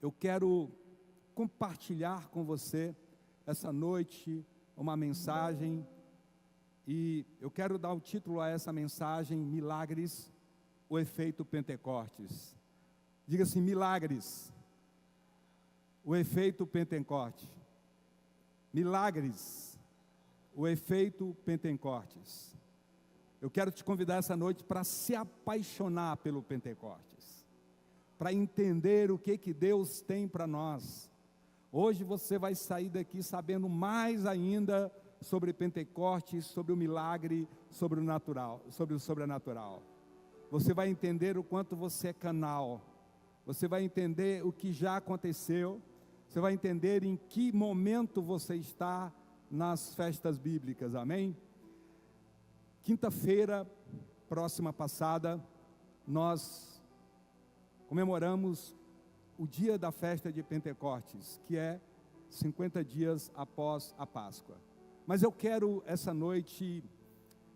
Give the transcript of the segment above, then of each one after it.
eu quero compartilhar com você essa noite uma mensagem, e eu quero dar o título a essa mensagem: Milagres, o efeito Pentecostes. Diga assim: milagres, o efeito Pentecostes. Milagres, o efeito Pentecostes. Eu quero te convidar essa noite para se apaixonar pelo Pentecostes, para entender o que Deus tem para nós. Hoje você vai sair daqui sabendo mais ainda sobre Pentecostes, sobre o milagre, sobre o natural, sobre o sobrenatural. Você vai entender o quanto você é canal. Você vai entender o que já aconteceu. Você vai entender em que momento você está nas festas bíblicas, amém? Quinta-feira, próxima passada, nós comemoramos o dia da festa de Pentecostes, que é 50 dias após a Páscoa. Mas eu quero essa noite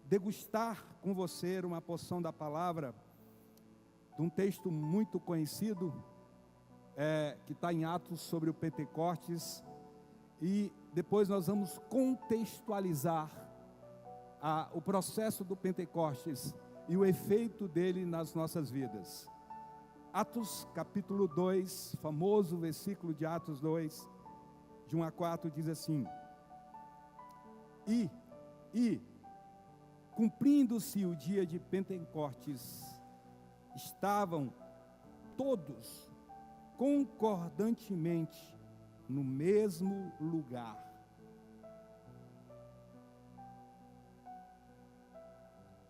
degustar com você uma porção da palavra, de um texto muito conhecido, que está em Atos, sobre o Pentecostes, e depois nós vamos contextualizar o processo do Pentecostes e o efeito dele nas nossas vidas. Atos capítulo 2, famoso versículo de Atos 2, de 1 a 4, diz assim: E cumprindo-se o dia de Pentecostes, estavam todos concordantemente no mesmo lugar.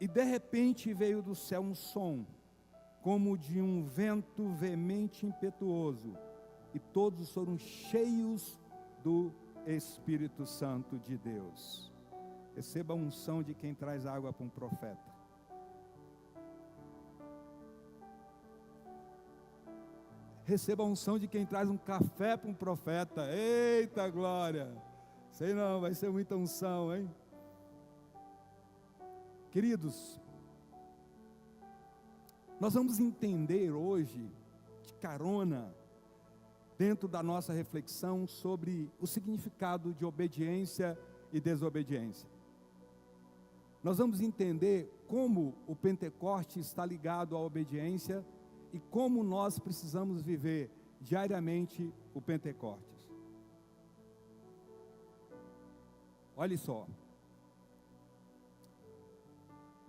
E de repente veio do céu um som, como de um vento veemente e impetuoso, e todos foram cheios do Espírito Santo de Deus. Receba a unção de quem traz água para um profeta. Receba a unção de quem traz um café para um profeta. Eita glória! Sei não, vai ser muita unção, hein? Queridos, nós vamos entender hoje, de carona, dentro da nossa reflexão, sobre o significado de obediência e desobediência. Nós vamos entender como o Pentecostes está ligado à obediência e como nós precisamos viver diariamente o Pentecostes. Olha só.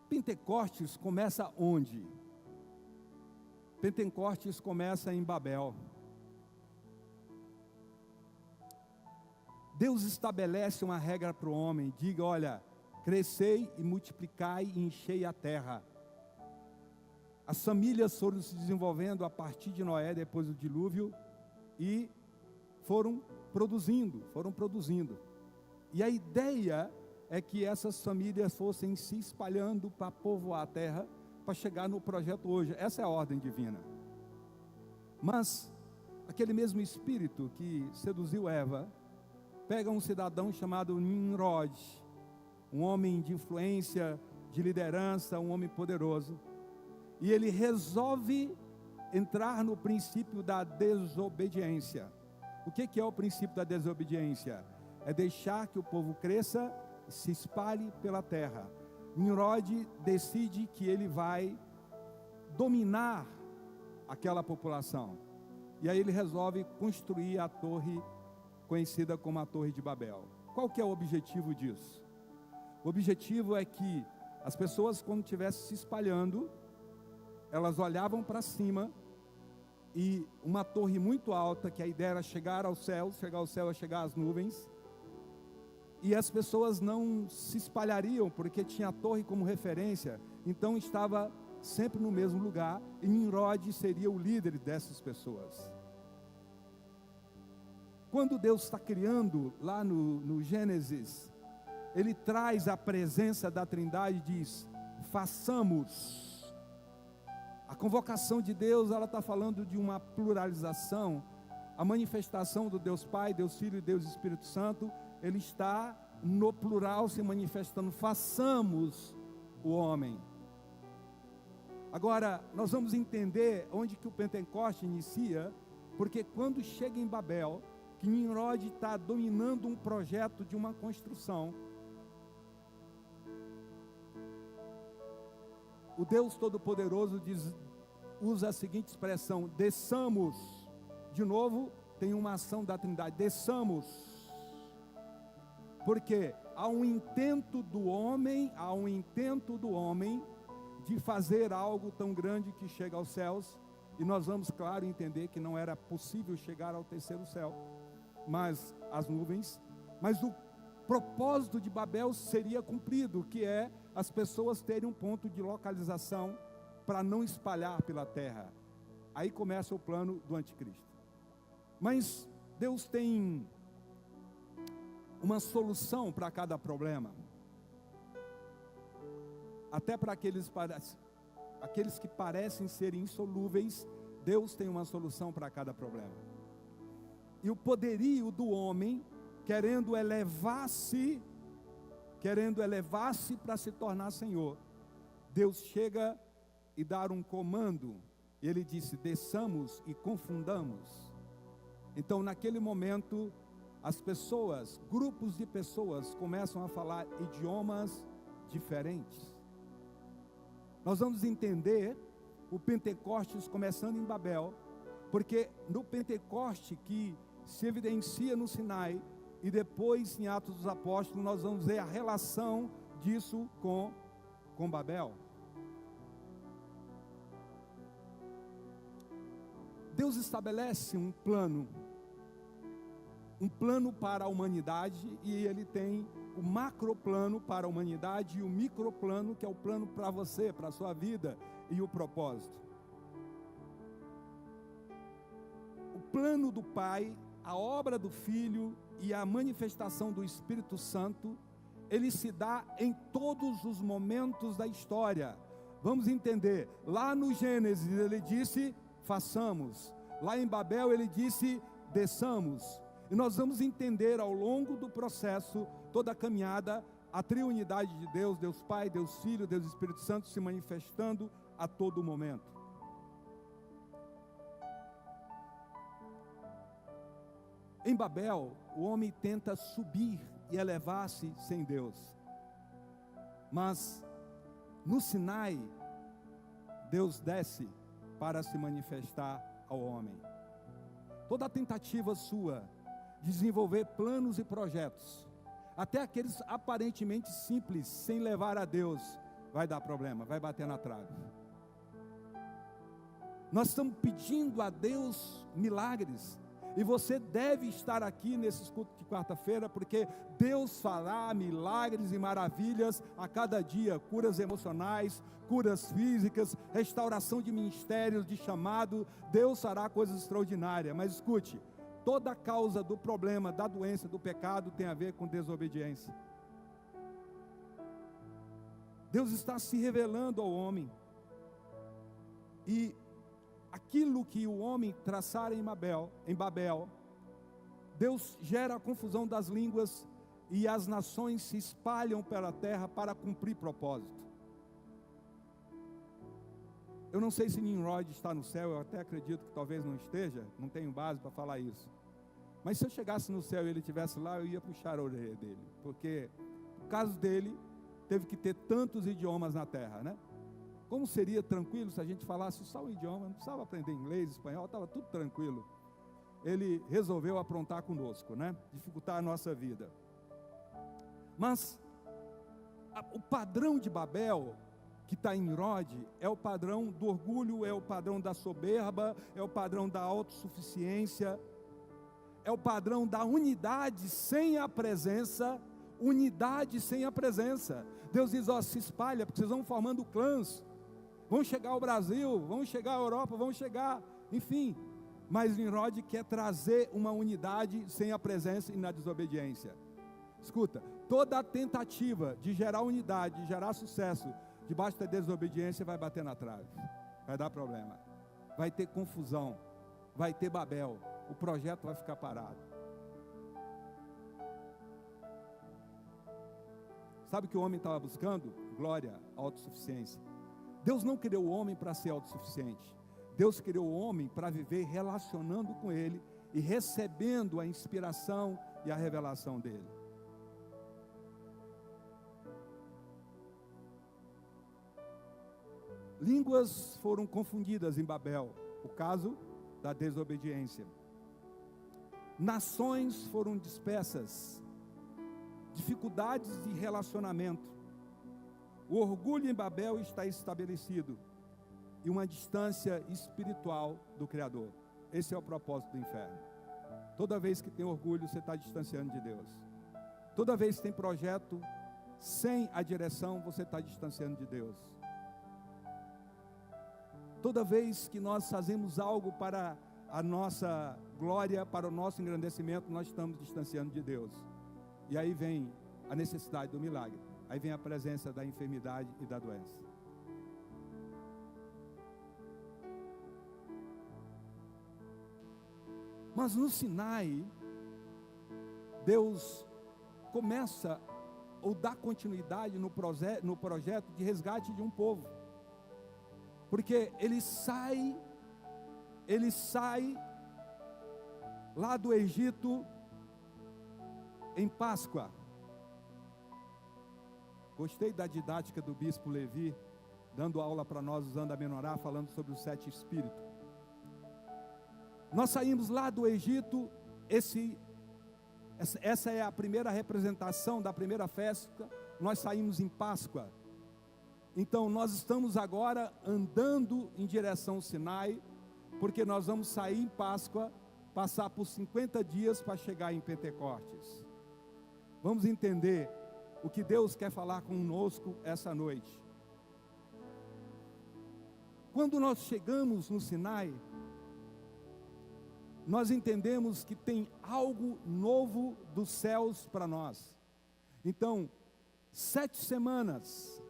Pentecostes começa onde? Pentecostes começa em Babel. Deus estabelece uma regra para o homem: diga, olha, crescei e multiplicai e enchei a terra. As famílias foram se desenvolvendo a partir de Noé, depois do dilúvio, e foram produzindo. E a ideia é que essas famílias fossem se espalhando para povoar a terra, para chegar no projeto hoje. Essa é a ordem divina. Mas aquele mesmo espírito que seduziu Eva pega um cidadão chamado Nimrod, um homem de influência, de liderança, um homem poderoso, e ele resolve entrar no princípio da desobediência. O que é o princípio da desobediência? É deixar que o povo cresça e se espalhe pela terra. Nimrod decide que ele vai dominar aquela população, e aí ele resolve construir a torre conhecida como a Torre de Babel. Qual que é o objetivo disso? O objetivo é que as pessoas, quando estivessem se espalhando, elas olhavam para cima, e uma torre muito alta, que a ideia era chegar ao céu é chegar às nuvens, e as pessoas não se espalhariam, porque tinha a torre como referência, então estava sempre no mesmo lugar, e Nimrod seria o líder dessas pessoas. Quando Deus está criando, lá no Gênesis, Ele traz a presença da Trindade e diz: façamos. A convocação de Deus, ela está falando de uma pluralização. A manifestação do Deus Pai, Deus Filho e Deus Espírito Santo, Ele está no plural se manifestando. Façamos o homem. Agora, nós vamos entender onde que o Pentecostes inicia, Porque quando chega em Babel, que Nimrod está dominando um projeto de uma construção, o Deus Todo-Poderoso usa a seguinte expressão: desçamos. De novo, tem uma ação da Trindade: desçamos. Porque há um intento do homem de fazer algo tão grande que chega aos céus, e nós vamos, claro, entender que não era possível chegar ao terceiro céu, mas as nuvens, mas o propósito de Babel seria cumprido, que é as pessoas terem um ponto de localização para não espalhar pela terra. Aí começa o plano do anticristo. Mas Deus tem uma solução para cada problema. Até para aqueles que parecem ser insolúveis, Deus tem uma solução para cada problema. E o poderio do homem, querendo elevar-se para se tornar Senhor, Deus chega e dá um comando, e Ele disse: desçamos e confundamos. Então, naquele momento, as pessoas, grupos de pessoas, começam a falar idiomas diferentes. Nós vamos entender o Pentecostes começando em Babel, porque no Pentecoste que se evidencia no Sinai, e depois em Atos dos Apóstolos, nós vamos ver a relação disso com Babel. Deus estabelece um plano para a humanidade, e Ele tem o macroplano para a humanidade e o microplano, que é o plano para você, para a sua vida, e o propósito. O plano do Pai, a obra do Filho e a manifestação do Espírito Santo, ele se dá em todos os momentos da história. Vamos entender, lá no Gênesis ele disse: façamos. Lá em Babel ele disse: desçamos. E nós vamos entender ao longo do processo, toda a caminhada, a triunidade de Deus, Deus Pai, Deus Filho, Deus Espírito Santo se manifestando a todo momento. Em Babel, o homem tenta subir e elevar-se sem Deus. Mas no Sinai, Deus desce para se manifestar ao homem. Toda a tentativa sua de desenvolver planos e projetos, até aqueles aparentemente simples, sem levar a Deus, vai dar problema, vai bater na trave. Nós estamos pedindo a Deus milagres, e você deve estar aqui nesses cultos de quarta-feira, porque Deus fará milagres e maravilhas a cada dia, curas emocionais, curas físicas, restauração de ministérios, de chamado. Deus fará coisas extraordinárias. Mas escute, toda a causa do problema, da doença, do pecado tem a ver com desobediência. Deus está se revelando ao homem, e aquilo que o homem traçar em Babel, Deus gera a confusão das línguas, e as nações se espalham pela terra para cumprir propósito. Eu não sei se Nimrod está no céu, eu até acredito que talvez não esteja, não tenho base para falar isso. Mas se eu chegasse no céu e ele estivesse lá, eu ia puxar a orelha dele, porque o caso dele teve que ter tantos idiomas na terra, né? Como seria tranquilo se a gente falasse só um idioma, não precisava aprender inglês, espanhol, estava tudo tranquilo. Ele resolveu aprontar conosco, né? Dificultar a nossa vida. Mas o padrão de Babel, que está em Nimrod, é o padrão do orgulho, é o padrão da soberba, é o padrão da autossuficiência, é o padrão da unidade sem a presença. Unidade sem a presença. Deus diz: ó, se espalha, porque vocês vão formando clãs, vão chegar ao Brasil, vão chegar à Europa, vão chegar, enfim. Mas Nimrod quer trazer uma unidade sem a presença e na desobediência. Escuta, toda a tentativa de gerar unidade, de gerar sucesso, debaixo da desobediência, vai bater na trave, vai dar problema, vai ter confusão, vai ter Babel, o projeto vai ficar parado. Sabe o que o homem estava buscando? Glória, autossuficiência. Deus não criou o homem para ser autossuficiente. Deus criou o homem para viver relacionando com Ele e recebendo a inspiração e a revelação dEle. Línguas foram confundidas em Babel, o caso da desobediência. Nações foram dispersas, dificuldades de relacionamento. O orgulho em Babel está estabelecido e uma distância espiritual do Criador. Esse é o propósito do inferno. Toda vez que tem orgulho, você está distanciando de Deus. Toda vez que tem projeto sem a direção, você está distanciando de Deus. Toda vez que nós fazemos algo para a nossa glória, para o nosso engrandecimento, nós estamos distanciando de Deus. E aí vem a necessidade do milagre. Aí vem a presença da enfermidade e da doença. Mas no Sinai, Deus começa ou dá continuidade no projeto de resgate de um povo. Porque ele sai lá do Egito em Páscoa. Gostei da didática do bispo Levi, dando aula para nós usando a menorá, falando sobre os 7 espíritos. Nós saímos lá do Egito, essa é a primeira representação da primeira festa, nós saímos em Páscoa. Então nós estamos agora andando em direção ao Sinai, porque nós vamos sair em Páscoa, passar por 50 dias para chegar em Pentecostes. Vamos entender o que Deus quer falar conosco essa noite. Quando nós chegamos no Sinai, nós entendemos que tem algo novo dos céus para nós. Então, 7 semanas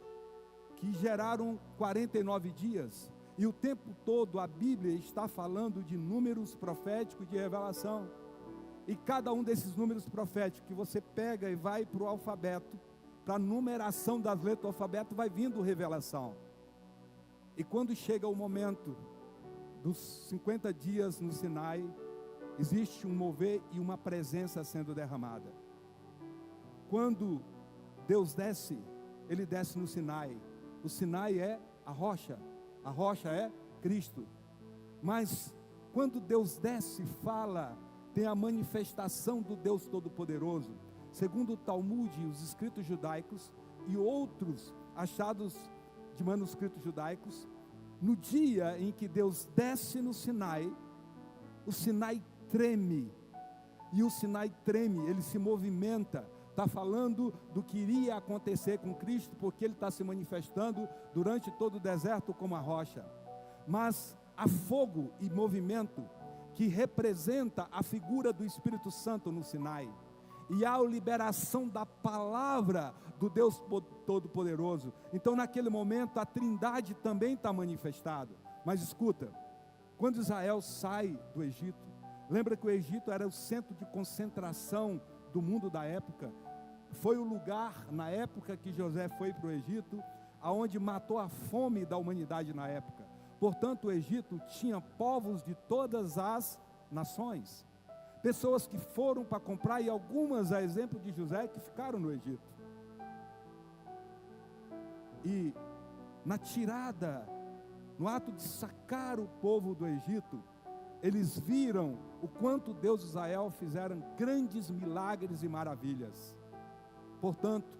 que geraram 49 dias, e o tempo todo a Bíblia está falando de números proféticos de revelação, e cada um desses números proféticos que você pega e vai para o alfabeto, para a numeração das letras do alfabeto, vai vindo revelação. E quando chega o momento dos 50 dias no Sinai, existe um mover e uma presença sendo derramada. Quando Deus desce, Ele desce no Sinai. O Sinai é a rocha é Cristo. Mas quando Deus desce e fala, tem a manifestação do Deus Todo-Poderoso. Segundo o Talmud, os escritos judaicos e outros achados de manuscritos judaicos, no dia em que Deus desce no Sinai, o Sinai treme. E o Sinai treme, ele se movimenta. Está falando do que iria acontecer com Cristo, porque Ele está se manifestando durante todo o deserto como a rocha. Mas há fogo e movimento que representa a figura do Espírito Santo no Sinai. E há a liberação da palavra do Deus Todo-Poderoso. Então naquele momento a Trindade também está manifestada. Mas escuta, quando Israel sai do Egito, lembra que o Egito era o centro de concentração do mundo da época. Foi o lugar, na época que José foi para o Egito, aonde matou a fome da humanidade na época. Portanto, o Egito tinha povos de todas as nações. Pessoas que foram para comprar, e algumas, a exemplo de José, que ficaram no Egito. E na tirada, no ato de sacar o povo do Egito, eles viram o quanto Deus e Israel fizeram grandes milagres e maravilhas. Portanto,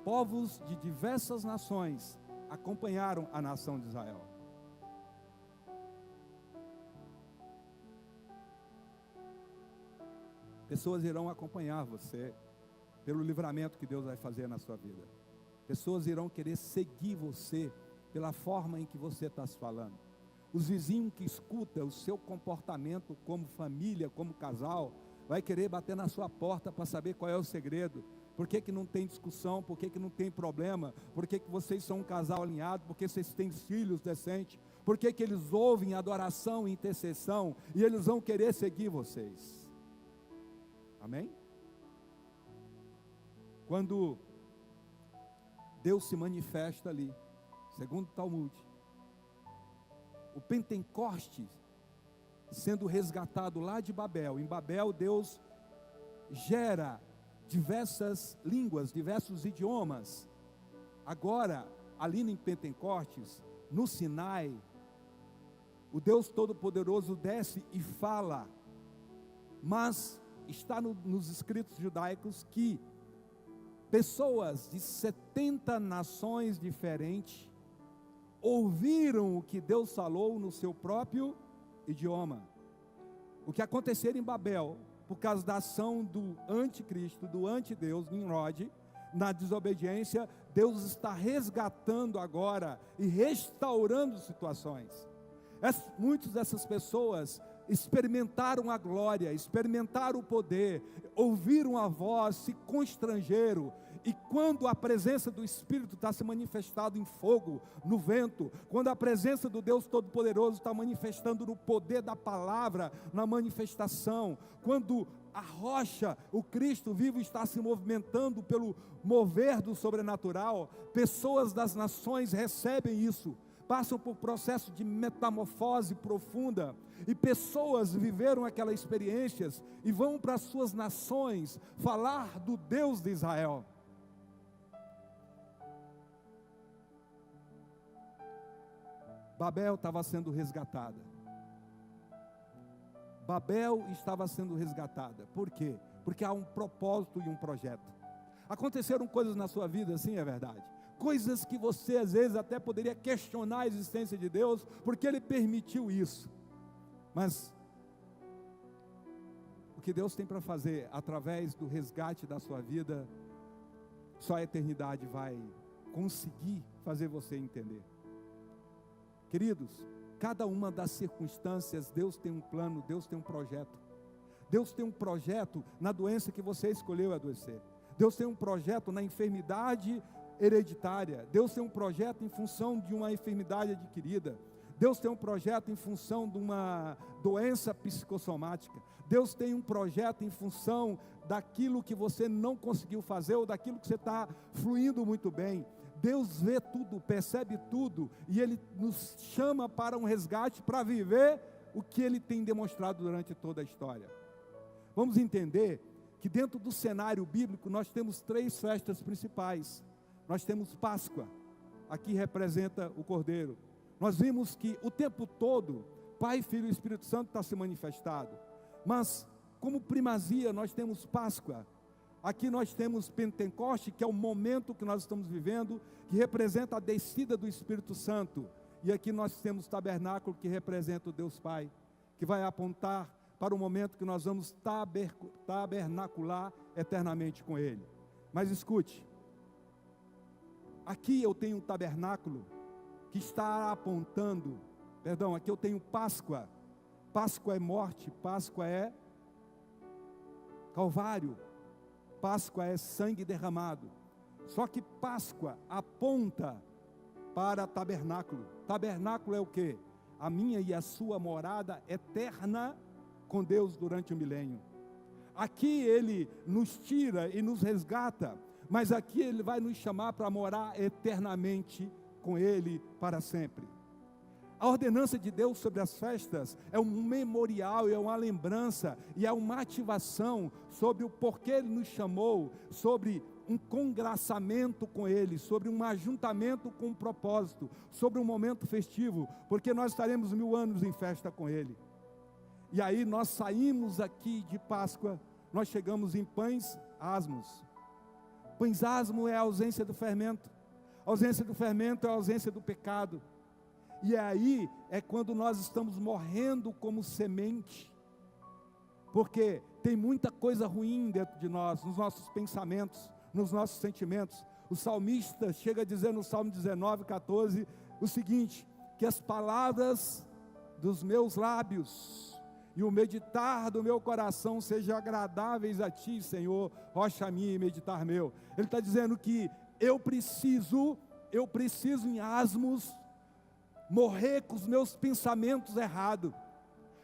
povos de diversas nações acompanharam a nação de Israel. Pessoas irão acompanhar você pelo livramento que Deus vai fazer na sua vida. Pessoas irão querer seguir você pela forma em que você está se falando. Os vizinhos que escutam o seu comportamento como família, como casal, vai querer bater na sua porta para saber qual é o segredo. Por que não tem discussão? Por que não tem problema? Por que vocês são um casal alinhado? Por que vocês têm filhos decentes? Por que eles ouvem adoração e intercessão? E eles vão querer seguir vocês. Amém? Quando Deus se manifesta ali, segundo o Talmud, o Pentecostes sendo resgatado lá de Babel. Em Babel, Deus gera diversas línguas, diversos idiomas. Agora, ali em Pentecostes, no Sinai, o Deus Todo-Poderoso desce e fala, mas está nos escritos judaicos que pessoas de 70 nações diferentes ouviram o que Deus falou no seu próprio idioma. O que aconteceu em Babel, por causa da ação do anticristo, do antideus, Nimrod, na desobediência, Deus está resgatando agora e restaurando situações. Muitas dessas pessoas experimentaram a glória, experimentaram o poder, ouviram a voz, se constrangeram. E quando a presença do Espírito está se manifestando em fogo, no vento, quando a presença do Deus Todo-Poderoso está manifestando no poder da palavra, na manifestação, quando a rocha, o Cristo vivo, está se movimentando pelo mover do sobrenatural, pessoas das nações recebem isso, passam por processo de metamorfose profunda, e pessoas viveram aquelas experiências e vão para as suas nações falar do Deus de Israel. Babel estava sendo resgatada. Babel estava sendo resgatada. Por quê? Porque há um propósito e um projeto. Aconteceram coisas na sua vida, sim, é verdade. Coisas que você às vezes até poderia questionar a existência de Deus, porque Ele permitiu isso. Mas o que Deus tem para fazer através do resgate da sua vida, só a eternidade vai conseguir fazer você entender. Queridos, cada uma das circunstâncias, Deus tem um plano, Deus tem um projeto. Deus tem um projeto na doença que você escolheu adoecer. Deus tem um projeto na enfermidade hereditária. Deus tem um projeto em função de uma enfermidade adquirida. Deus tem um projeto em função de uma doença psicossomática. Deus tem um projeto em função daquilo que você não conseguiu fazer ou daquilo que você está fluindo muito bem. Deus vê tudo, percebe tudo, e Ele nos chama para um resgate, para viver o que Ele tem demonstrado durante toda a história. Vamos entender que dentro do cenário bíblico nós temos 3 festas principais. Nós temos Páscoa, aqui representa o Cordeiro. Nós vimos que o tempo todo, Pai, Filho e Espírito Santo está se manifestado. Mas, como primazia, nós temos Páscoa. Aqui nós temos Pentecoste, que é o momento que nós estamos vivendo, que representa a descida do Espírito Santo. E aqui nós temos Tabernáculo, que representa o Deus Pai, que vai apontar para o momento que nós vamos tabernacular eternamente com Ele. Mas escute, aqui eu tenho um tabernáculo que está apontando, aqui eu tenho Páscoa. Páscoa é morte, Páscoa é Calvário. Páscoa é sangue derramado. Só que Páscoa aponta para tabernáculo. Tabernáculo é o quê? A minha e a sua morada eterna com Deus durante o milênio. Aqui Ele nos tira e nos resgata, mas aqui Ele vai nos chamar para morar eternamente com Ele para sempre. A ordenança de Deus sobre as festas é um memorial, é uma lembrança e é uma ativação sobre o porquê Ele nos chamou, sobre um congraçamento com Ele, sobre um ajuntamento com um propósito, sobre um momento festivo, porque nós estaremos 1000 anos em festa com Ele. E aí nós saímos aqui de Páscoa, nós chegamos em pães asmos. Pães asmos é a ausência do fermento. A ausência do fermento é a ausência do pecado. E aí é quando nós estamos morrendo como semente, porque tem muita coisa ruim dentro de nós, nos nossos pensamentos, nos nossos sentimentos. O salmista chega a dizer no Salmo 19:14 o seguinte: que as palavras dos meus lábios e o meditar do meu coração sejam agradáveis a Ti, Senhor, rocha minha e meditar meu. Ele está dizendo que eu preciso em asmos morrer com os meus pensamentos errados.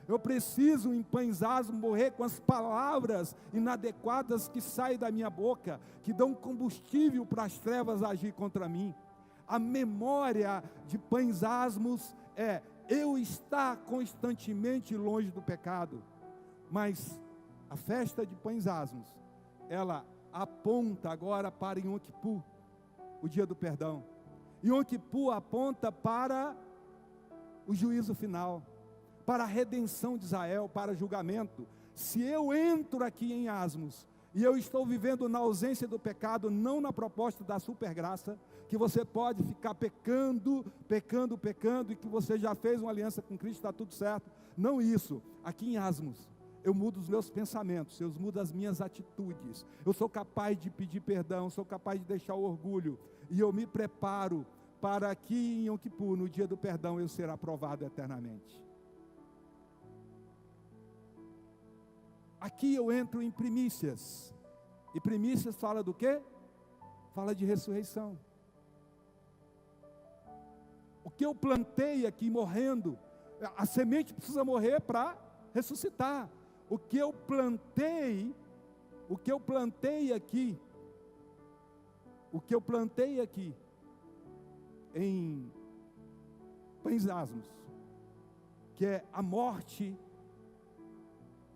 Eu preciso em pães asmos morrer com as palavras inadequadas que saem da minha boca, que dão combustível para as trevas agir contra mim. A memória de pães asmos é eu estar constantemente longe do pecado. Mas a festa de pães asmos, ela aponta agora para Yom Kippur, o dia do perdão. Yom Kippur aponta para o juízo final, para a redenção de Israel, para julgamento. Se eu entro aqui em asmos, e eu estou vivendo na ausência do pecado, não na proposta da supergraça, que você pode ficar pecando, e que você já fez uma aliança com Cristo, está tudo certo. Não isso. Aqui em asmos, eu mudo os meus pensamentos, eu mudo as minhas atitudes. Eu sou capaz de pedir perdão, sou capaz de deixar o orgulho. E eu me preparo para que em Yom Kippur, no dia do perdão, eu ser aprovado eternamente. Aqui eu entro em primícias. E primícias fala do quê? Fala de ressurreição. O que eu plantei aqui morrendo, a semente precisa morrer para ressuscitar. O que eu plantei aqui em pães asmos, que é a morte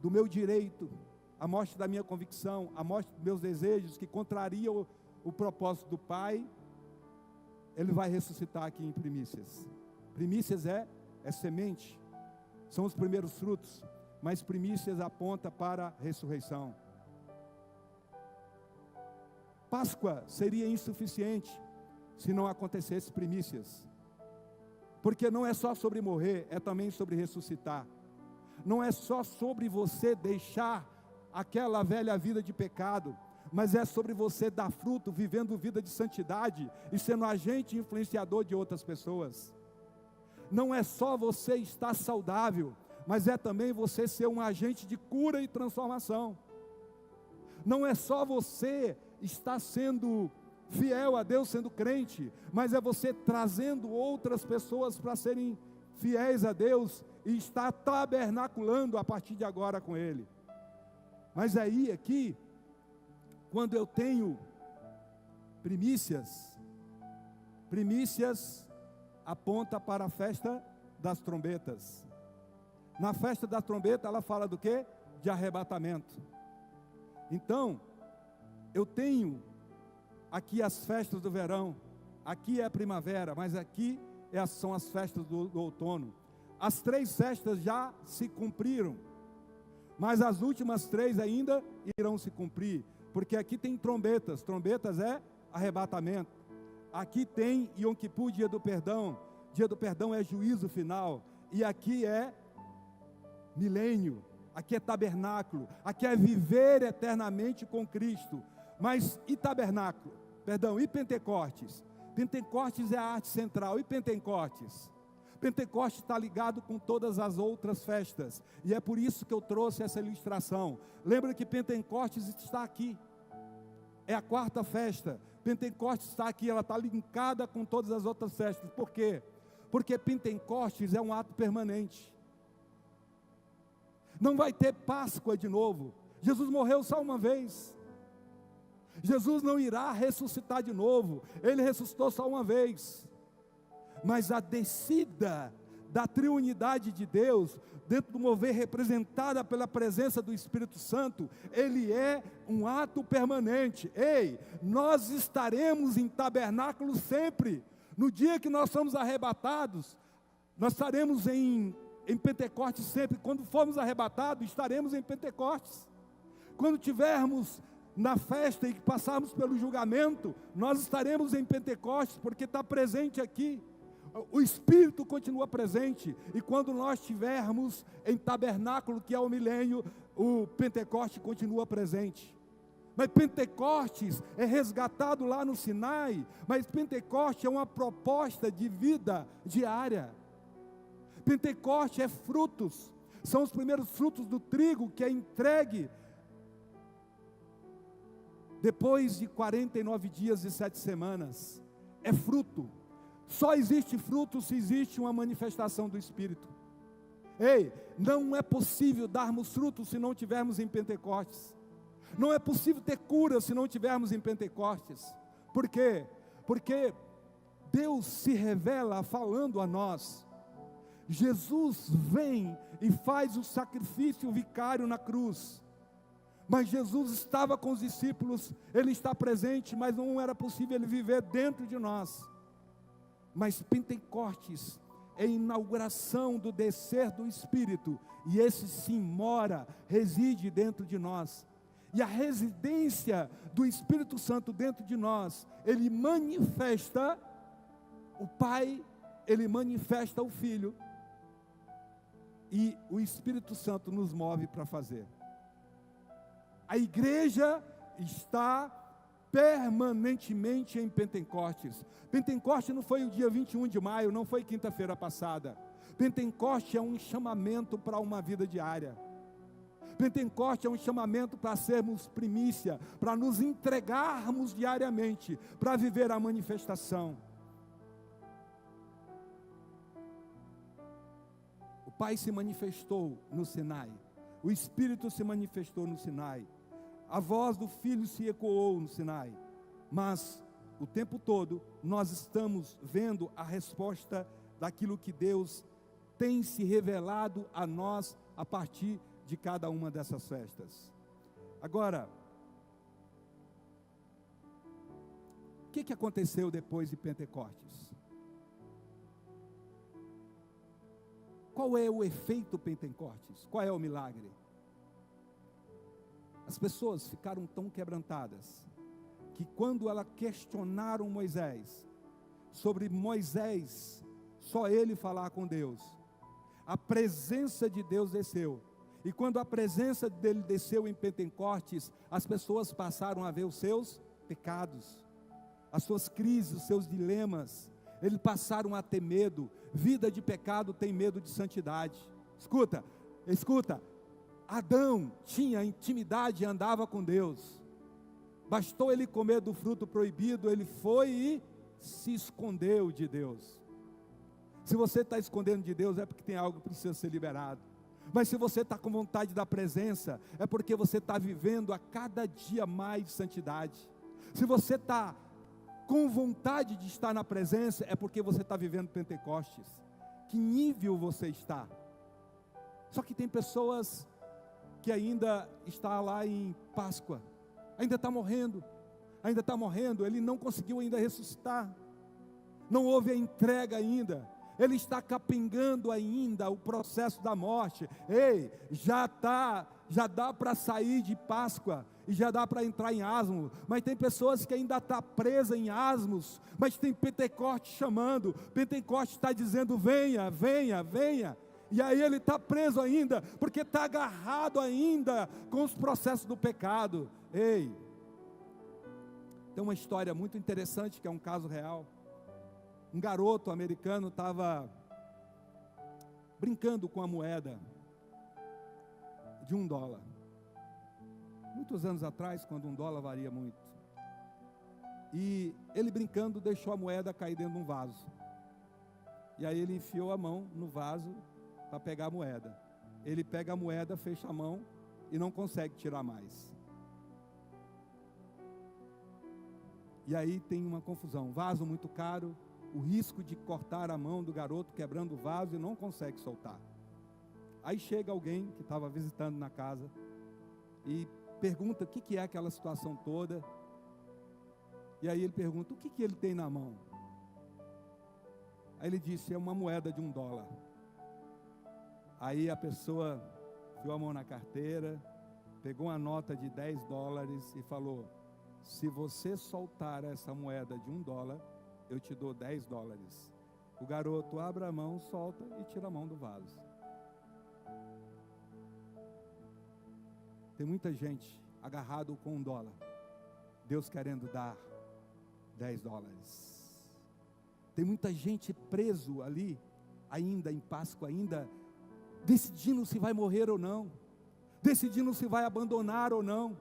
do meu direito, a morte da minha convicção, a morte dos meus desejos, que contraria o propósito do Pai, Ele vai ressuscitar aqui em primícias. Primícias é semente, são os primeiros frutos, mas primícias aponta para a ressurreição. Páscoa seria insuficiente se não acontecesse primícias, porque não é só sobre morrer, é também sobre ressuscitar. Não é só sobre você deixar aquela velha vida de pecado, mas é sobre você dar fruto, vivendo vida de santidade e sendo agente influenciador de outras pessoas. Não é só você estar saudável, mas é também você ser um agente de cura e transformação. Não é só você estar sendo fiel a Deus, sendo crente, mas é você trazendo outras pessoas para serem fiéis a Deus e estar tabernaculando a partir de agora com Ele. Mas aí, aqui, quando eu tenho primícias aponta para a festa das trombetas. Na festa da trombeta, ela fala do quê? De arrebatamento. Então, eu tenho aqui as festas do verão, aqui é a primavera, mas aqui são as festas do outono. As 3 festas já se cumpriram, mas as últimas 3 ainda irão se cumprir, porque aqui tem trombetas é arrebatamento. Aqui tem Yom Kippur, dia do perdão é juízo final, e aqui é milênio, aqui é tabernáculo, aqui é viver eternamente com Cristo. Mas e tabernáculo? E Pentecostes? Pentecostes é a arte central, e Pentecostes? Pentecostes está ligado com todas as outras festas, e é por isso que eu trouxe essa ilustração. Lembra que Pentecostes está aqui, é a 4ª festa. Pentecostes está aqui, ela está linkada com todas as outras festas. Por quê? Porque Pentecostes é um ato permanente. Não vai ter Páscoa de novo. Jesus morreu só uma vez. Jesus não irá ressuscitar de novo. Ele ressuscitou só uma vez. Mas a descida da triunidade de Deus, dentro do mover representada pela presença do Espírito Santo, ele é um ato permanente. Ei, nós estaremos em tabernáculo sempre. No dia que nós somos arrebatados, nós estaremos em Pentecostes sempre. Quando formos arrebatados, estaremos em Pentecostes. Quando tivermos na festa e passarmos pelo julgamento, nós estaremos em Pentecostes, porque está presente aqui. O Espírito continua presente, e quando nós estivermos em tabernáculo, que é o milênio, o Pentecoste continua presente. Mas Pentecostes é resgatado lá no Sinai, mas Pentecoste é uma proposta de vida diária. Pentecoste é frutos, são os primeiros frutos do trigo que é entregue depois de 49 dias e 7 semanas. É fruto. Só existe fruto se existe uma manifestação do Espírito. Ei, não é possível darmos fruto se não tivermos em Pentecostes. Não é possível ter cura se não tivermos em Pentecostes. Por quê? Porque Deus se revela falando a nós. Jesus vem e faz o sacrifício vicário na cruz. Mas Jesus estava com os discípulos, Ele está presente, mas não era possível Ele viver dentro de nós. Mas Pentecostes é a inauguração do descer do Espírito, e esse sim mora, reside dentro de nós. E a residência do Espírito Santo dentro de nós, ele manifesta o Pai, ele manifesta o Filho, e o Espírito Santo nos move para fazer. A igreja está permanentemente em Pentecostes. Pentecostes não foi o dia 21 de maio, não foi quinta-feira passada. Pentecostes é um chamamento para uma vida diária. Pentecostes é um chamamento para sermos primícia, para nos entregarmos diariamente, para viver a manifestação. O Pai se manifestou no Sinai, o Espírito se manifestou no Sinai, a voz do Filho se ecoou no Sinai, mas o tempo todo nós estamos vendo a resposta daquilo que Deus tem se revelado a nós a partir de cada uma dessas festas. Agora, o que aconteceu depois de Pentecostes? Qual é o efeito Pentecostes? Qual é o milagre? As pessoas ficaram tão quebrantadas, que quando elas questionaram Moisés, sobre Moisés, só ele falar com Deus, a presença de Deus desceu, e quando a presença dele desceu em Pentecostes, as pessoas passaram a ver os seus pecados, as suas crises, os seus dilemas, eles passaram a ter medo. Vida de pecado tem medo de santidade. Escuta, Adão tinha intimidade e andava com Deus, bastou ele comer do fruto proibido, ele foi e se escondeu de Deus. Se você está escondendo de Deus, é porque tem algo que precisa ser liberado. Mas se você está com vontade da presença, é porque você está vivendo a cada dia mais santidade. Se você está com vontade de estar na presença, é porque você está vivendo Pentecostes. Que nível você está? Só que tem pessoas que ainda está lá em Páscoa, ainda está morrendo, ele não conseguiu ainda ressuscitar, não houve a entrega ainda, ele está capengando ainda o processo da morte. Ei, já dá para sair de Páscoa, e já dá para entrar em asmo, mas tem pessoas que ainda estão presas em asmos, mas tem Pentecostes chamando, Pentecostes está dizendo venha, venha, venha, e aí ele está preso ainda, porque está agarrado ainda com os processos do pecado. Ei, tem uma história muito interessante, que é um caso real. Um garoto americano estava brincando com a moeda de $1. Muitos anos atrás, quando $1 valia muito. E ele brincando, deixou a moeda cair dentro de um vaso. E aí ele enfiou a mão no vaso para pegar a moeda. Ele pega a moeda, fecha a mão e não consegue tirar mais. E aí tem uma confusão. Vaso muito caro, o risco de cortar a mão do garoto quebrando o vaso e não consegue soltar. Aí chega alguém que estava visitando na casa e pergunta o que é aquela situação toda. E aí ele pergunta, o que ele tem na mão? Aí ele disse, é uma moeda de $1. Aí a pessoa enfiou a mão na carteira, pegou uma nota de $10 e falou, se você soltar essa moeda de $1, eu te dou $10. O garoto abre a mão, solta e tira a mão do vaso. Tem muita gente agarrado com $1, Deus querendo dar $10. Tem muita gente preso ali, ainda em Páscoa, ainda decidindo se vai morrer ou não, decidindo se vai abandonar ou não,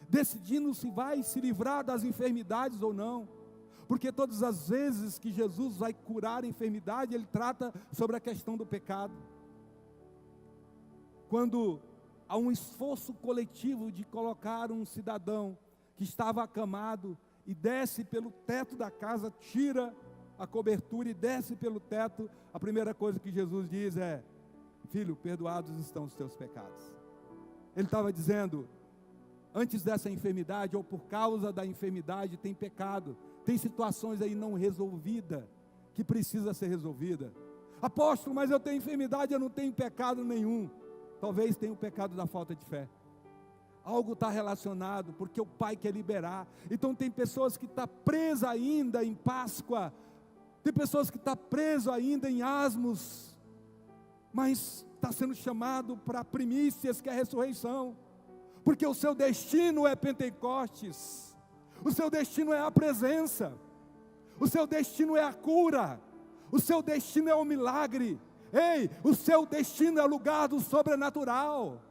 decidindo se vai se livrar das enfermidades ou não, porque todas as vezes que Jesus vai curar a enfermidade, Ele trata sobre a questão do pecado. Quando há um esforço coletivo de colocar um cidadão que estava acamado, e desce pelo teto da casa, tira a cobertura e desce pelo teto, a primeira coisa que Jesus diz é: filho, perdoados estão os teus pecados. Ele estava dizendo, antes dessa enfermidade, ou por causa da enfermidade, tem pecado, tem situações aí não resolvidas, que precisa ser resolvida. Apóstolo, mas eu tenho enfermidade, eu não tenho pecado nenhum. Talvez tenha o pecado da falta de fé. Algo está relacionado, porque o Pai quer liberar. Então tem pessoas que estão presas ainda em Páscoa, tem pessoas que estão presas ainda em asmos, mas está sendo chamado para primícias, que é a ressurreição, porque o seu destino é Pentecostes, o seu destino é a presença, o seu destino é a cura, o seu destino é o milagre. Ei, o seu destino é o lugar do sobrenatural.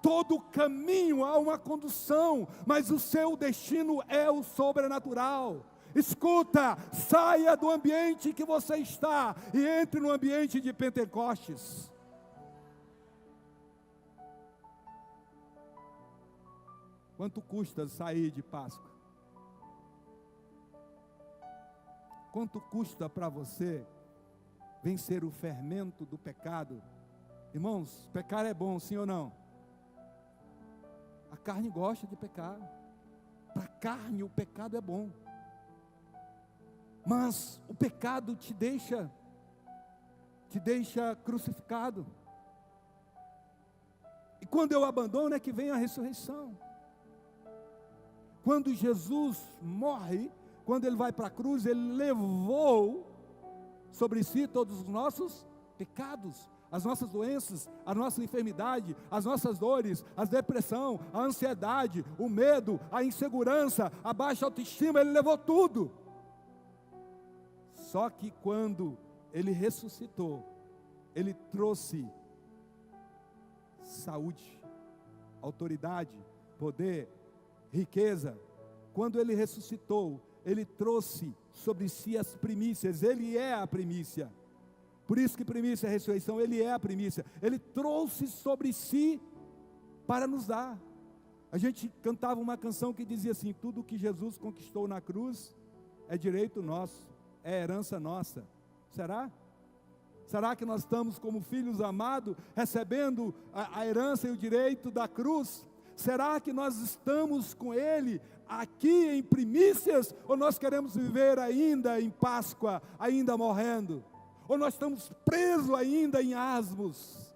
Todo caminho há uma condução, mas o seu destino é o sobrenatural. Escuta, saia do ambiente que você está e entre no ambiente de Pentecostes. Quanto custa sair de Páscoa? Quanto custa para você vencer o fermento do pecado? Irmãos, pecar é bom, sim ou não? A carne gosta de pecar. Para a carne o pecado é bom. Mas o pecado te deixa crucificado. E quando eu abandono é que vem a ressurreição. Quando Jesus morre, quando ele vai para a cruz, ele levou sobre si todos os nossos pecados, as nossas doenças, a nossa enfermidade, as nossas dores, a depressão, a ansiedade, o medo, a insegurança, a baixa autoestima, ele levou tudo. Só que quando ele ressuscitou, ele trouxe saúde, autoridade, poder, riqueza. Quando ele ressuscitou, ele trouxe sobre si as primícias, ele é a primícia. Por isso que primícia é a ressurreição, ele é a primícia. Ele trouxe sobre si para nos dar. A gente cantava uma canção que dizia assim: tudo que Jesus conquistou na cruz é direito nosso, é herança nossa. Será? Será que nós estamos como filhos amados, recebendo a herança e o direito da cruz? Será que nós estamos com Ele aqui em primícias, ou nós queremos viver ainda em Páscoa, ainda morrendo? Ou nós estamos presos ainda em asmos?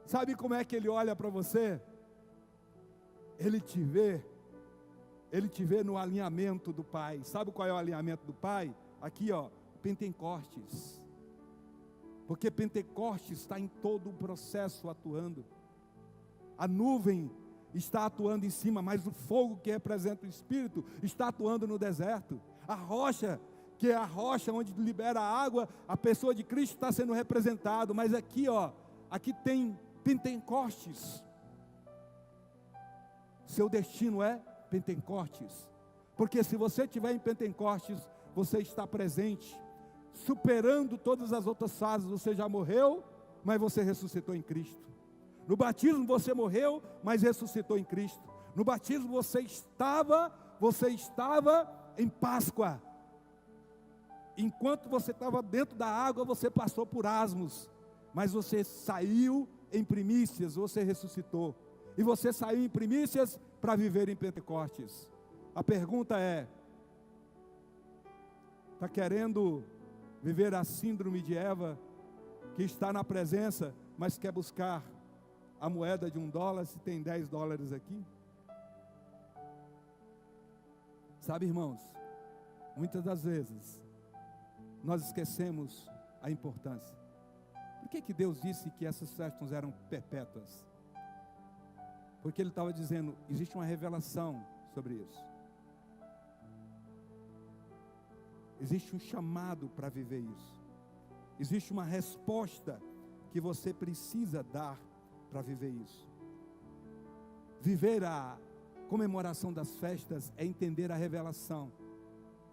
Sabe como é que Ele olha para você? Ele te vê no alinhamento do Pai. Sabe qual é o alinhamento do Pai? Aqui ó, Pentecostes. Porque Pentecostes está em todo o processo atuando. A nuvem está atuando em cima, mas o fogo que representa o Espírito está atuando no deserto. A rocha, que é a rocha onde libera a água, a pessoa de Cristo está sendo representado. Mas aqui ó, aqui tem Pentecostes. Seu destino é Pentecostes. Porque se você estiver em Pentecostes, você está presente, superando todas as outras fases. Você já morreu, mas você ressuscitou em Cristo. No batismo você morreu, mas ressuscitou em Cristo. No batismo você estava em Páscoa. Enquanto você estava dentro da água, você passou por asmos, mas você saiu em primícias, você ressuscitou. E você saiu em primícias para viver em Pentecostes. A pergunta é: está querendo viver a síndrome de Eva, que está na presença, mas quer buscar a moeda de $1, se tem $10 aqui? Sabe, irmãos, muitas das vezes nós esquecemos a importância. Por que Deus disse que essas festas eram perpétuas? Porque Ele estava dizendo, existe uma revelação sobre isso. Existe um chamado para viver isso. Existe uma resposta que você precisa dar para viver isso. Viver a comemoração das festas é entender a revelação.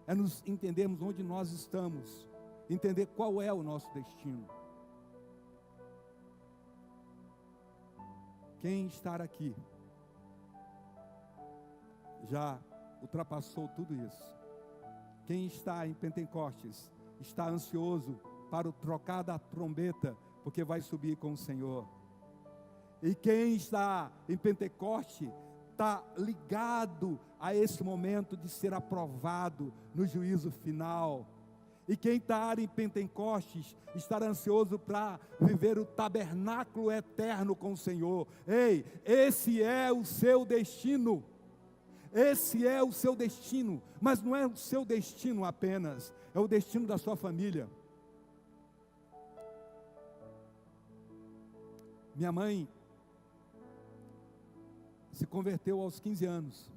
É nos entendermos onde nós estamos. Entender qual é o nosso destino. Quem estar aqui já ultrapassou tudo isso. Quem está em Pentecostes está ansioso para o trocar da trombeta, porque vai subir com o Senhor. E quem está em Pentecostes está ligado a esse momento de ser aprovado no juízo final. E quem está em Pentecostes estará ansioso para viver o tabernáculo eterno com o Senhor. Ei, esse é o seu destino. Esse é o seu destino, mas não é o seu destino apenas, é o destino da sua família. Minha mãe se converteu aos 15 anos,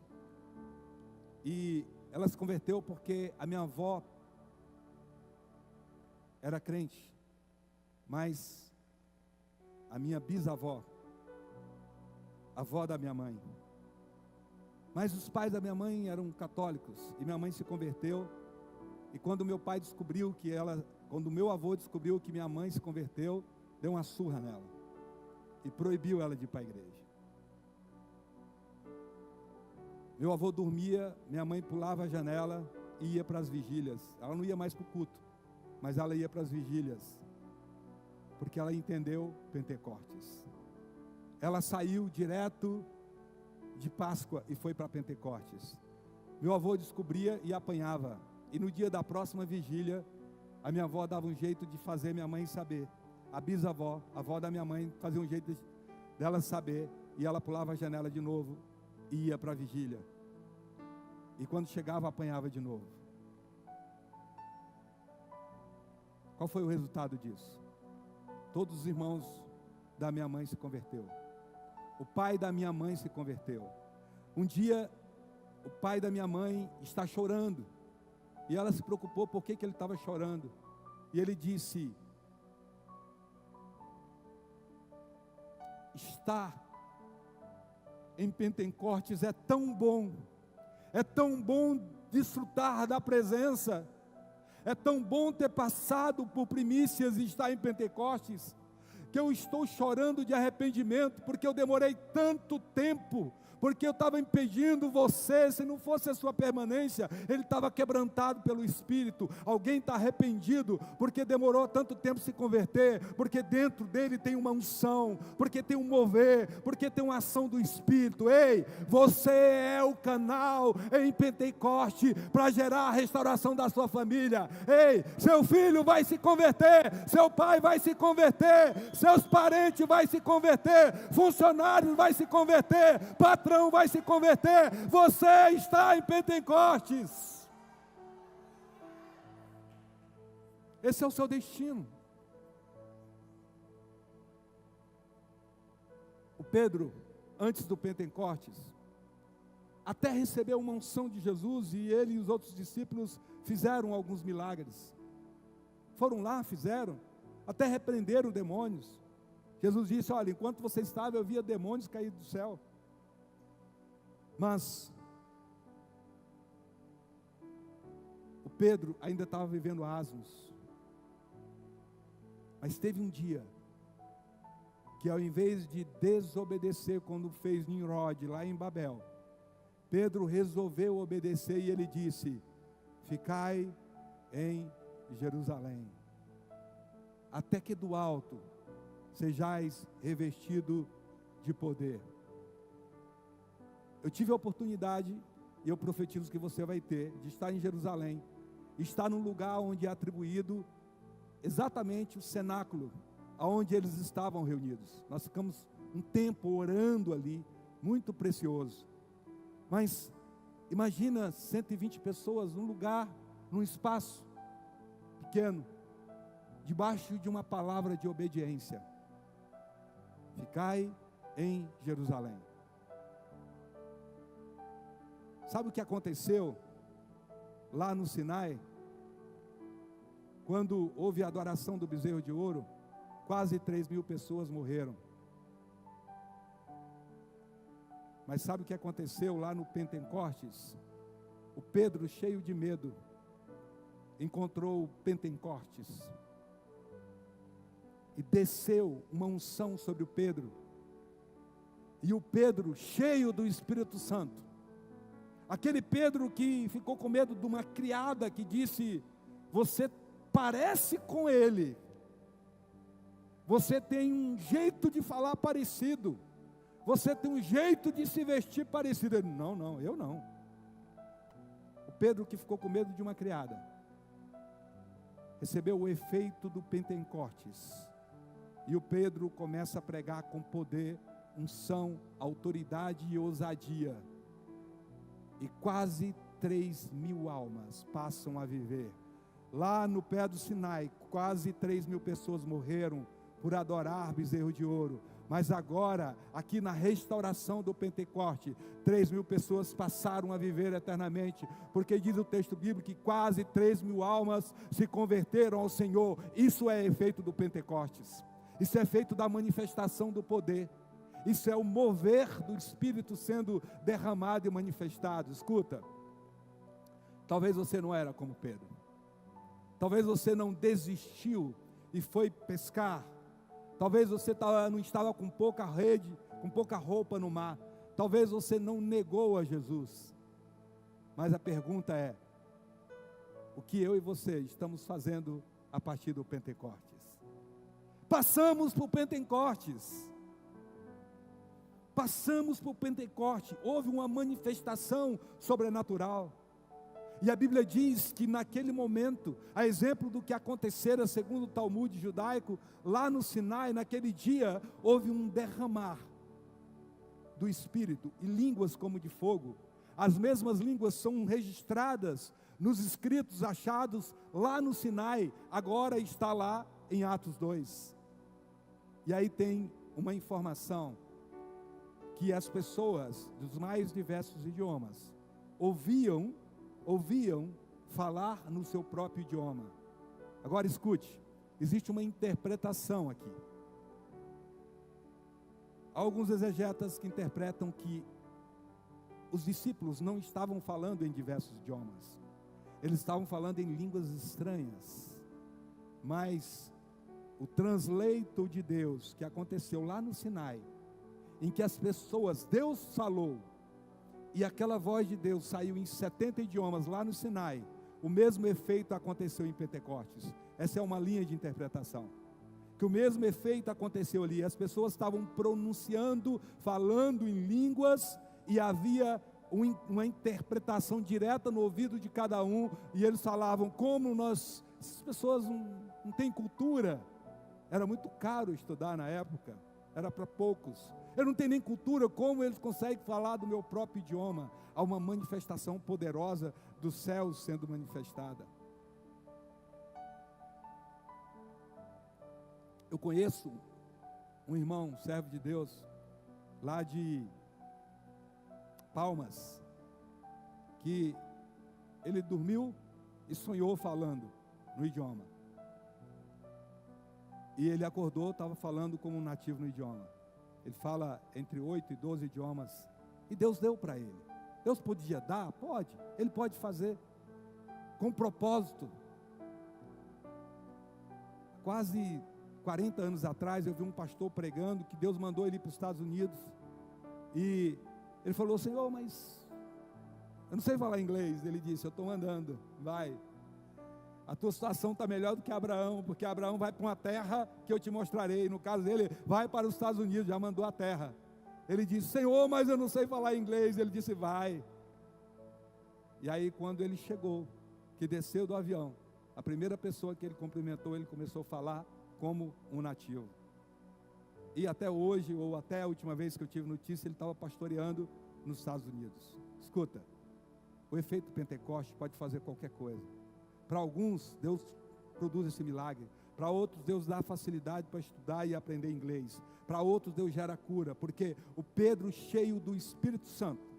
e ela se converteu porque a minha avó era crente, mas a minha bisavó, a avó da minha mãe, mas os pais da minha mãe eram católicos, e minha mãe se converteu, e quando meu pai descobriu quando meu avô descobriu que minha mãe se converteu, deu uma surra nela, e proibiu ela de ir para a igreja. Meu avô dormia, minha mãe pulava a janela e ia para as vigílias. Ela não ia mais para o culto, mas ela ia para as vigílias, porque ela entendeu Pentecostes. Ela saiu direto de Páscoa e foi para Pentecostes. Meu avô descobria e apanhava, e no dia da próxima vigília, a minha avó dava um jeito de fazer minha mãe saber. A bisavó, a avó da minha mãe, fazia um jeito dela saber, e ela pulava a janela de novo e ia para a vigília. E quando chegava, apanhava de novo. Qual foi o resultado disso? Todos os irmãos da minha mãe se converteram. O pai da minha mãe se converteu. Um dia, o pai da minha mãe está chorando, e ela se preocupou por que ele estava chorando. E ele disse: estar em Pentecostes é tão bom desfrutar da presença, é tão bom ter passado por primícias e estar em Pentecostes, que eu estou chorando de arrependimento, porque eu demorei tanto tempo, porque eu estava impedindo você. Se não fosse a sua permanência, ele estava quebrantado pelo Espírito. Alguém está arrependido, porque demorou tanto tempo se converter, porque dentro dele tem uma unção, porque tem um mover, porque tem uma ação do Espírito. Ei, você é o canal em Pentecoste, para gerar a restauração da sua família. Ei, seu filho vai se converter, seu pai vai se converter, seus parentes vai se converter, funcionários vai se converter, patrão vai se converter. Você está em Pentecostes. Esse é o seu destino. O Pedro, antes do Pentecostes, até recebeu uma unção de Jesus, e ele e os outros discípulos fizeram alguns milagres. Foram lá, fizeram, até repreenderam demônios. Jesus disse: olha, enquanto você estava, eu via demônios cair do céu. Mas o Pedro ainda estava vivendo asmos. Mas teve um dia que, ao invés de desobedecer quando fez Nimrod lá em Babel, Pedro resolveu obedecer, e ele disse: ficai em Jerusalém, até que do alto sejais revestido de poder. Eu tive a oportunidade, e eu profetizo que você vai ter, de estar em Jerusalém, estar num lugar onde é atribuído exatamente o cenáculo, aonde eles estavam reunidos. Nós ficamos um tempo orando ali, muito precioso. Mas imagina 120 pessoas num lugar, num espaço pequeno, debaixo de uma palavra de obediência: ficai em Jerusalém. Sabe o que aconteceu lá no Sinai? Quando houve a adoração do bezerro de ouro, quase 3.000 pessoas morreram. Mas sabe o que aconteceu lá no Pentecostes? O Pedro, cheio de medo, encontrou o Pentecostes, e desceu uma unção sobre o Pedro, e o Pedro, cheio do Espírito Santo, Aquele Pedro que ficou com medo de uma criada que disse: você parece com ele, você tem um jeito de falar parecido, você tem um jeito de se vestir parecido. Ele: não, eu não. O Pedro que ficou com medo de uma criada, recebeu o efeito do Pentecostes, e o Pedro começa a pregar com poder, unção, autoridade e ousadia, e quase 3.000 almas passam a viver. Lá no pé do Sinai, quase 3.000 pessoas morreram por adorar bezerro de ouro. Mas agora, aqui na restauração do Pentecoste, 3.000 pessoas passaram a viver eternamente, porque diz o texto bíblico que quase 3.000 almas se converteram ao Senhor. Isso é efeito do Pentecostes, isso é efeito da manifestação do poder, isso é o mover do Espírito sendo derramado e manifestado. Escuta, talvez você não era como Pedro, talvez você não desistiu e foi pescar, talvez você não estava com pouca rede, com pouca roupa no mar, talvez você não negou a Jesus, mas a pergunta é: o que eu e você estamos fazendo a partir do Pentecostes? Passamos por Pentecostes, houve uma manifestação sobrenatural, e a Bíblia diz que naquele momento, a exemplo do que acontecera segundo o Talmud judaico, lá no Sinai, naquele dia, houve um derramar do Espírito, e línguas como de fogo. As mesmas línguas são registradas nos escritos achados lá no Sinai, agora está lá em Atos 2. E aí tem uma informação, que as pessoas dos mais diversos idiomas ouviam falar no seu próprio idioma. Agora escute, existe uma interpretação aqui. Há alguns exegetas que interpretam que os discípulos não estavam falando em diversos idiomas, eles estavam falando em línguas estranhas, mas o translator de Deus que aconteceu lá no Sinai, em que as pessoas, Deus falou, e aquela voz de Deus saiu em 70 idiomas lá no Sinai, o mesmo efeito aconteceu em Pentecostes. Essa é uma linha de interpretação, que o mesmo efeito aconteceu ali, as pessoas estavam pronunciando, falando em línguas, e havia uma interpretação direta no ouvido de cada um, e eles falavam: essas pessoas não têm cultura, era muito caro estudar na época, era para poucos, eu não tenho nem cultura, como eles conseguem falar do meu próprio idioma? Há uma manifestação poderosa dos céus sendo manifestada. Eu conheço um irmão, servo de Deus, lá de Palmas, que ele dormiu e sonhou falando no idioma, e ele acordou, estava falando como um nativo no idioma. Ele fala entre 8 e 12 idiomas, e Deus deu para ele. Deus podia dar? Pode, Ele pode fazer, com propósito. Quase 40 anos atrás, eu vi um pastor pregando, que Deus mandou ele ir para os Estados Unidos, e ele falou: Senhor, mas eu não sei falar inglês. Ele disse: eu estou mandando, vai. A tua situação está melhor do que Abraão, porque Abraão vai para uma terra que eu te mostrarei. No caso dele, vai para os Estados Unidos, já mandou a terra. Ele disse: Senhor, mas eu não sei falar inglês. Ele disse: vai. E aí, quando ele chegou, que desceu do avião, a primeira pessoa que ele cumprimentou, ele começou a falar como um nativo. E até hoje, ou até a última vez que eu tive notícia, ele estava pastoreando nos Estados Unidos. Escuta, o efeito Pentecoste pode fazer qualquer coisa. Para alguns, Deus produz esse milagre. Para outros, Deus dá facilidade para estudar e aprender inglês. Para outros, Deus gera cura, porque o Pedro cheio do Espírito Santo,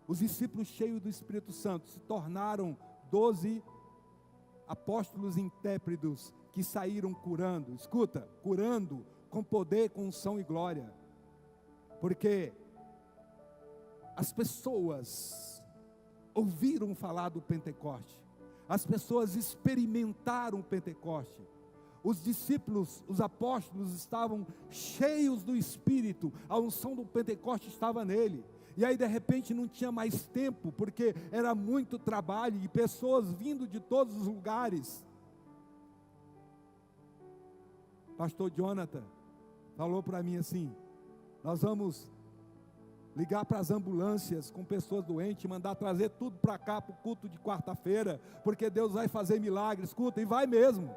os discípulos cheios do Espírito Santo se tornaram 12 apóstolos intrépidos que saíram curando. Escuta, curando com poder, com unção e glória, porque as pessoas ouviram falar do Pentecoste, as pessoas experimentaram o Pentecoste. Os discípulos, os apóstolos estavam cheios do Espírito, a unção do Pentecoste estava nele, E aí de repente não tinha mais tempo, porque era muito trabalho e pessoas vindo de todos os lugares. Pastor Jonathan falou para mim assim: nós vamos ligar para as ambulâncias com pessoas doentes, mandar trazer tudo para cá para o culto de quarta-feira, porque Deus vai fazer milagres. Escuta, e vai mesmo.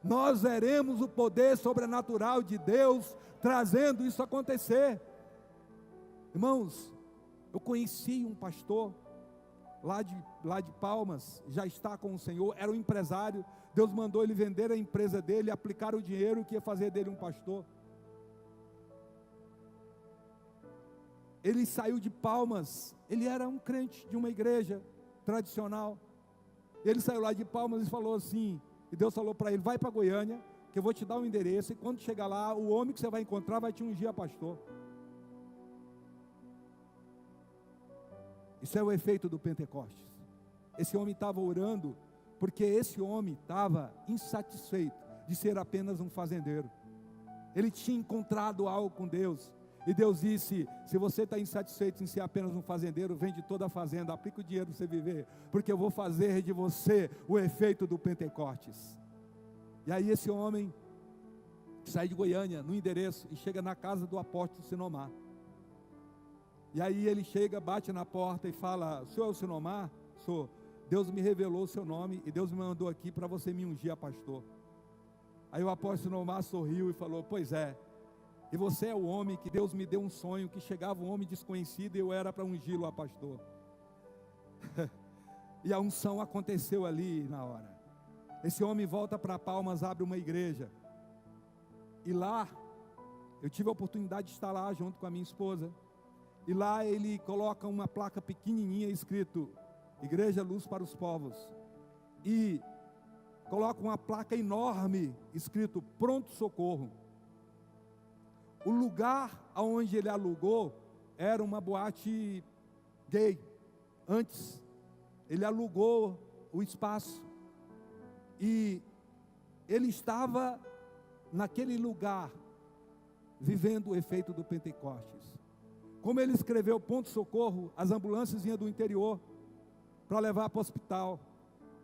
Nós veremos o poder sobrenatural de Deus trazendo isso acontecer. Irmãos, eu conheci um pastor lá de Palmas, já está com o Senhor, era um empresário. Deus mandou ele vender a empresa dele, aplicar o dinheiro que ia fazer dele um pastor. Ele saiu de Palmas, ele era um crente de uma igreja tradicional. Ele saiu lá de Palmas e falou assim, e Deus falou para ele: vai para Goiânia, que eu vou te dar um endereço, e quando chegar lá, o homem que você vai encontrar vai te ungir a pastor. Isso é o efeito do Pentecostes. Esse homem estava orando, porque esse homem estava insatisfeito de ser apenas um fazendeiro. Ele tinha encontrado algo com Deus. E Deus disse: se você está insatisfeito em ser apenas um fazendeiro, vende toda a fazenda, aplica o dinheiro para você viver, porque eu vou fazer de você o efeito do Pentecostes. E aí esse homem sai de Goiânia, no endereço, e chega na casa do apóstolo Sinomar. E aí ele chega, bate na porta e fala: o senhor é o Sinomar? Sou. Deus me revelou o seu nome e Deus me mandou aqui para você me ungir a pastor. Aí o apóstolo Sinomar sorriu e falou: pois é. E você é o homem que Deus me deu um sonho, que chegava um homem desconhecido e eu era para ungí-lo a pastor. E a unção aconteceu ali na hora. Esse homem volta para Palmas, abre uma igreja. E lá, eu tive a oportunidade de estar lá junto com a minha esposa. E lá ele coloca uma placa pequenininha escrito: Igreja Luz para os Povos. E coloca uma placa enorme escrito: Pronto Socorro. O lugar onde ele alugou era uma boate gay. Antes, ele alugou o espaço. E ele estava naquele lugar, vivendo o efeito do Pentecostes. Como ele escreveu Ponto Socorro, as ambulâncias vinham do interior para levar para o hospital.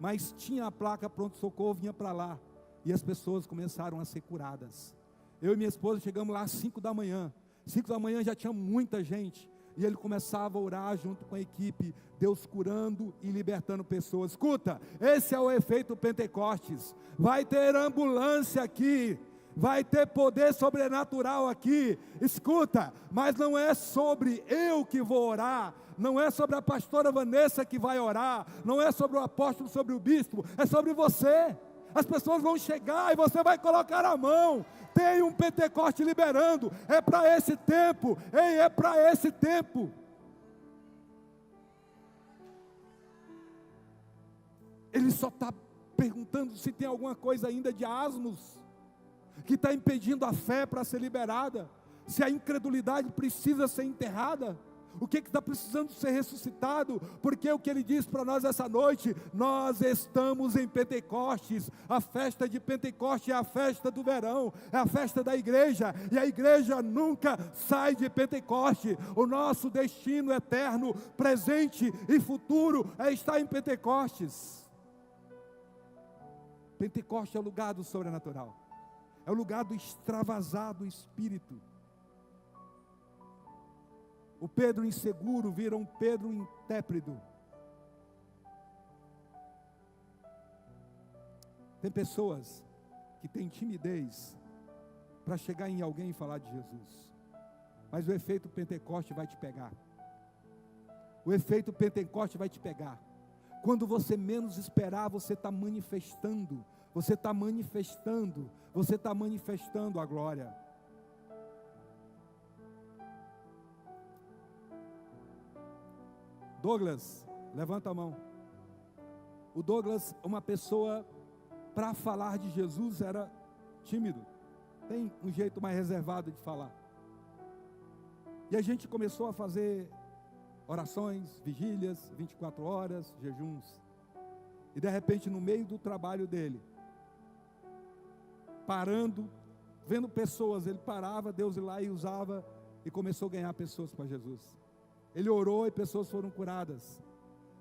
Mas tinha a placa Pronto Socorro, vinha para lá. E as pessoas começaram a ser curadas. Eu e minha esposa chegamos lá às 5 da manhã. 5 da manhã já tinha muita gente. E ele começava a orar junto com a equipe. Deus curando e libertando pessoas. Escuta, esse é o efeito Pentecostes. Vai ter ambulância aqui. Vai ter poder sobrenatural aqui. Escuta, mas não é sobre eu que vou orar. Não é sobre a pastora Vanessa que vai orar. Não é sobre o apóstolo, sobre o bispo. É sobre você. As pessoas vão chegar e você vai colocar a mão. Tem um Pentecoste liberando. É para esse tempo. Ei, é para esse tempo. Ele só está perguntando se tem alguma coisa ainda de asmos que está impedindo a fé para ser liberada. Se a incredulidade precisa ser enterrada. O que está precisando ser ressuscitado? Porque o que ele diz para nós essa noite: nós estamos em Pentecostes. A festa de Pentecostes é a festa do verão, é a festa da igreja, e a igreja nunca sai de Pentecoste. O nosso destino eterno, presente e futuro é estar em Pentecostes. Pentecoste é o lugar do sobrenatural, é o lugar do extravasar do Espírito. O Pedro inseguro vira um Pedro intrépido. Tem pessoas que têm timidez para chegar em alguém e falar de Jesus. Mas o efeito Pentecoste vai te pegar. O efeito Pentecoste vai te pegar. Quando você menos esperar, você está manifestando. Você está manifestando. Você está manifestando a glória. Douglas, levanta a mão. O Douglas, uma pessoa, para falar de Jesus, era tímido. Tem um jeito mais reservado de falar. E a gente começou a fazer orações, vigílias, 24 horas, jejuns. E de repente, no meio do trabalho dele, parando, vendo pessoas, ele parava, Deus ia lá e usava, e começou a ganhar pessoas para Jesus. Ele orou e pessoas foram curadas.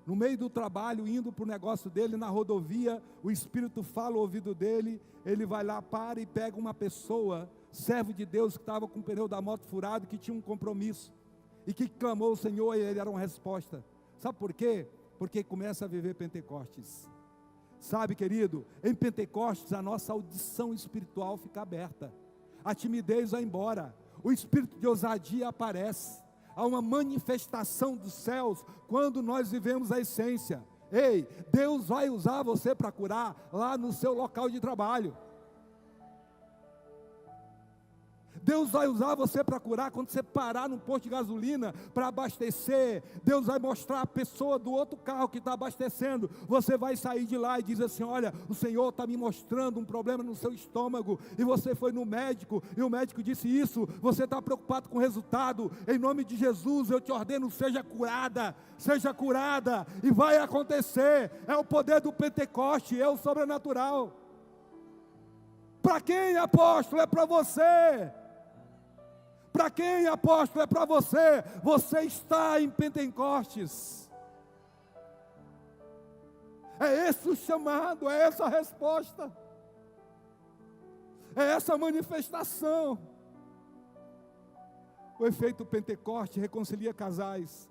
No meio do trabalho, indo para o negócio dele, na rodovia, o Espírito fala ao ouvido dele, ele vai lá, para e pega uma pessoa, servo de Deus, que estava com o pneu da moto furado, que tinha um compromisso, e que clamou ao Senhor, e ele era uma resposta. Sabe por quê? Porque começa a viver Pentecostes. Sabe, querido, em Pentecostes a nossa audição espiritual fica aberta, a timidez vai embora, o espírito de ousadia aparece, há uma manifestação dos céus quando nós vivemos a essência. Ei, Deus vai usar você para curar lá no seu local de trabalho. Deus vai usar você para curar quando você parar no posto de gasolina para abastecer. Deus vai mostrar a pessoa do outro carro que está abastecendo. Você vai sair de lá e diz assim: olha, o Senhor está me mostrando um problema no seu estômago, e você foi no médico, e o médico disse isso, você está preocupado com o resultado. Em nome de Jesus eu te ordeno, seja curada, e vai acontecer. É o poder do Pentecoste, é o sobrenatural. Para quem, apóstolo? É para você. Para quem, apóstolo? É para você. Você está em Pentecostes. É esse o chamado, é essa a resposta, é essa a manifestação. O efeito Pentecoste reconcilia casais.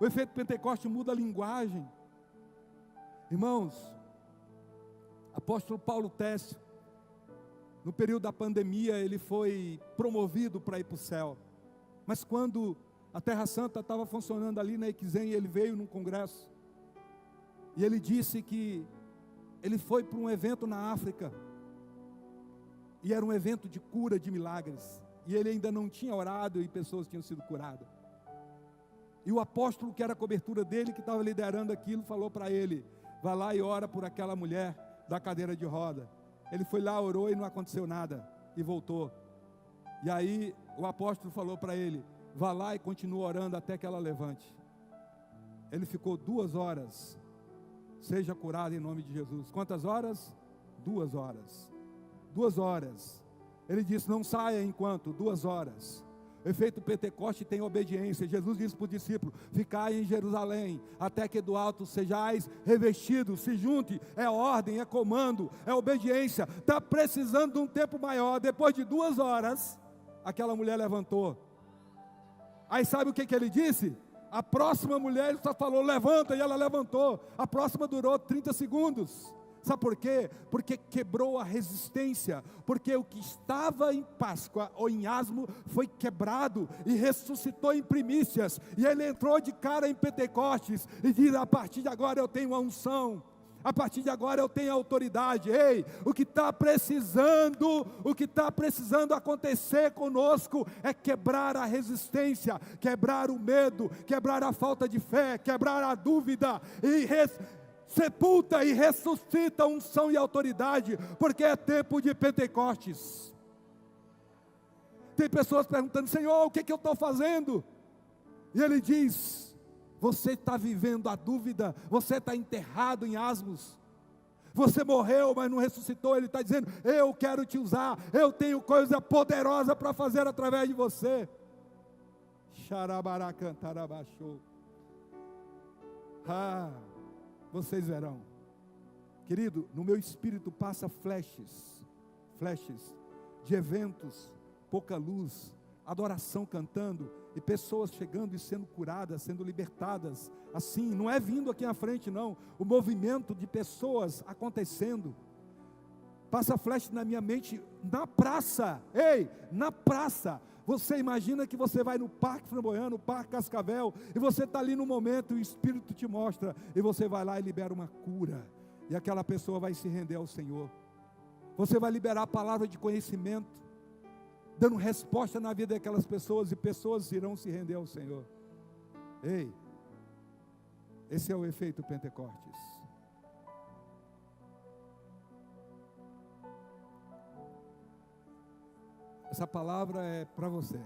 O efeito Pentecoste muda a linguagem. Irmãos, apóstolo Paulo Técio, no período da pandemia, ele foi promovido para ir para o céu. Mas quando a Terra Santa estava funcionando ali na Equizem, ele veio num congresso. E ele disse que ele foi para um evento na África. E era um evento de cura, de milagres. E ele ainda não tinha orado e pessoas tinham sido curadas. E o apóstolo, que era a cobertura dele, que estava liderando aquilo, falou para ele: vai lá e ora por aquela mulher da cadeira de roda. Ele foi lá, orou e não aconteceu nada, e voltou. E aí o apóstolo falou para ele: vá lá e continue orando até que ela levante. Ele ficou 2 horas. Seja curado em nome de Jesus. Quantas horas? 2 horas. 2 horas. Ele disse: não saia enquanto 2 horas. O efeito Pentecoste tem obediência. Jesus disse para o discípulo: ficai em Jerusalém, até que do alto sejais revestidos. Se junte, é ordem, é comando, é obediência. Está precisando de um tempo maior. Depois de 2 horas, aquela mulher levantou. Aí sabe o que ele disse? A próxima mulher, ele só falou: levanta, e ela levantou. A próxima durou 30 segundos. Sabe por quê? Porque quebrou a resistência, porque o que estava em Páscoa ou em asmo foi quebrado e ressuscitou em primícias, e ele entrou de cara em Pentecostes e diz: a partir de agora eu tenho a unção, a partir de agora eu tenho a autoridade. Ei, o que está precisando acontecer conosco é quebrar a resistência, quebrar o medo, quebrar a falta de fé, quebrar a dúvida e sepulta e ressuscita a unção e autoridade, porque é tempo de Pentecostes. Tem pessoas perguntando: Senhor, o que eu estou fazendo? E ele diz: você está vivendo a dúvida, você está enterrado em asmos, você morreu, mas não ressuscitou. Ele está dizendo: eu quero te usar, eu tenho coisa poderosa para fazer através de você. Xarabaracantarabachou. Vocês verão, querido, no meu espírito passa flashes de eventos, pouca luz, adoração cantando, e pessoas chegando e sendo curadas, sendo libertadas, assim, não é vindo aqui à frente não, o movimento de pessoas acontecendo. Passa flash na minha mente, na praça, na praça. Você imagina que você vai no Parque Flamboyant, no Parque Cascavel, e você está ali no momento, e o Espírito te mostra, e você vai lá e libera uma cura, e aquela pessoa vai se render ao Senhor. Você vai liberar a palavra de conhecimento, dando resposta na vida daquelas pessoas, e pessoas irão se render ao Senhor. Ei, esse é o efeito Pentecostes. Essa palavra é para você.